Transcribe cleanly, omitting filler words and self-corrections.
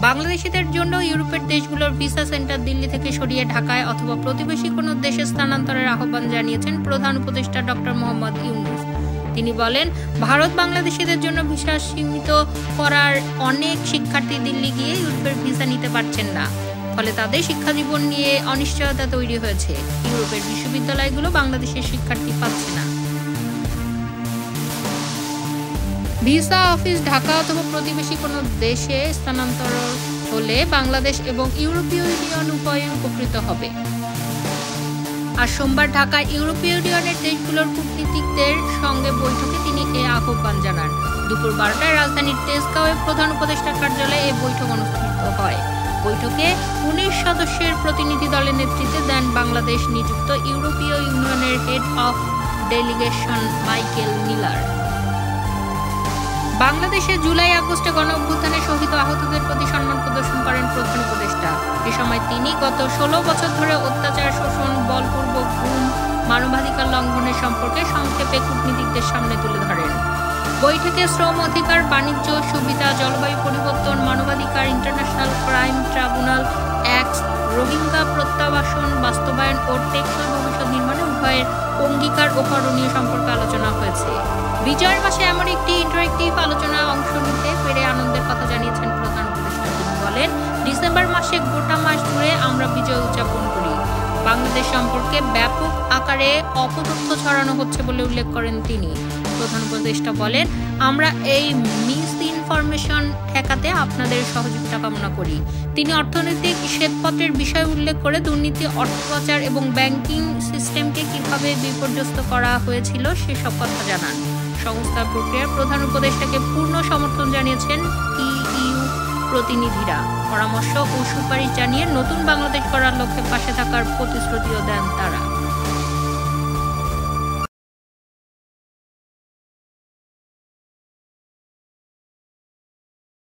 বাংলাদেশিদের জন্য ইউরোপের দেশগুলোর ভিসা সেন্টার দিল্লি থেকে সরিয়ে ঢাকায় অথবা প্রতিবেশী কোনো দেশে স্থানান্তরের আহ্বান জানিয়েছেন প্রধান উপদেষ্টা ডক্টর মোহাম্মদ ইউনূস। তিনি বলেন, ভারত বাংলাদেশিদের জন্য ভিসা সীমিত করার অনেক শিক্ষার্থী দিল্লি গিয়ে ইউরোপের ভিসা নিতে পারছেন না, ফলে তাদের শিক্ষাজীবন নিয়ে অনিশ্চয়তা তৈরি হয়েছে। ইউরোপের বিশ্ববিদ্যালয়গুলো বাংলাদেশের শিক্ষার্থী পাচ্ছে না। ভিসা অফিস ঢাকা অথবা প্রতিবেশী কোনো দেশে স্থানান্তর হলে বাংলাদেশ এবং ইউরোপীয় ইউনিয়ন উভয়ই উপকৃত হবে। আর সোমবার ঢাকায় ইউরোপীয় ইউনিয়নের দেশগুলোর কূটনীতিকদের সঙ্গে বৈঠকে তিনি এ আহ্বান জানান। দুপুর 12টায় রাজধানীর তেজগাঁওয়ে প্রধান উপদেষ্টার কার্যালয়ে এই বৈঠক অনুষ্ঠিত হয়। বৈঠকে 19 সদস্যের প্রতিনিধি দলের নেতৃত্বে দেন বাংলাদেশ নিযুক্ত ইউরোপীয় ইউনিয়নের head of delegation Michael Miller. বাংলাদেশে জুলাই-আগস্টে গণ-অভ্যুত্থানে শহীদ আহতদের প্রতি সম্মান প্রদর্শন করেন প্রধান উপদেষ্টা। এ সময় তিনি গত 16 বছর ধরে অত্যাচার, শোষণ, বলপূর্বক গুম, মানবাধিকার লঙ্ঘনের সম্পর্কে সংক্ষেপে কূটনীতিকদের সামনে তুলে ধরেন। বৈঠকে শ্রম অধিকার, বাণিজ্য সুবিধা, জলবায়ু পরিবর্তন, মানবাধিকার, international crime tribunal act, Rohingya প্রত্যাবাসন বাস্তবায়ন ও টেকসই ভবিষ্যৎ নির্মাণে উভয়ের অঙ্গীকার ও করণীয় সম্পর্কে আলোচনা হয়েছে। বিজয়ের মাসে এমন একটি ইন্টারেক্টিভ আলোচনায় অংশ নিতে পেরে আনন্দের কথা জানিয়েছেন প্রধান উপদেষ্টা। তিনি বলেন, ডিসেম্বর মাসে গোটা মাস ধরে আমরা বিজয় উদযাপন করি। বাংলাদেশ সম্পর্কে ব্যাপক আকারে অপতথ্য ছড়ানো হচ্ছে বলে উল্লেখ করেন তিনি। প্রধান উপদেষ্টা বলেন, আমরা এই মিস ইনফরমেশন ঠেকাতে আপনাদের সহযোগিতা কামনা করি। তিনি অর্থনৈতিক শ্বেতপত্রের বিষয় উল্লেখ করে দুর্নীতি, অর্থ পাচার এবং ব্যাংকিং সিস্টেমকে কিভাবে বিপর্যস্ত করা হয়েছিল সেসব কথা জানান। সংস্কার প্রক্রিয়ার প্রধান উপদেষ্টাকে পূর্ণ সমর্থন জানিয়েছেন ইইউ প্রতিনিধিরা। পরামর্শ ও সুপারিশ জানিয়ে নতুন বাংলাদেশ গড়ার লক্ষ্যে পাশে থাকার প্রতিশ্রুতিও দেন তারা।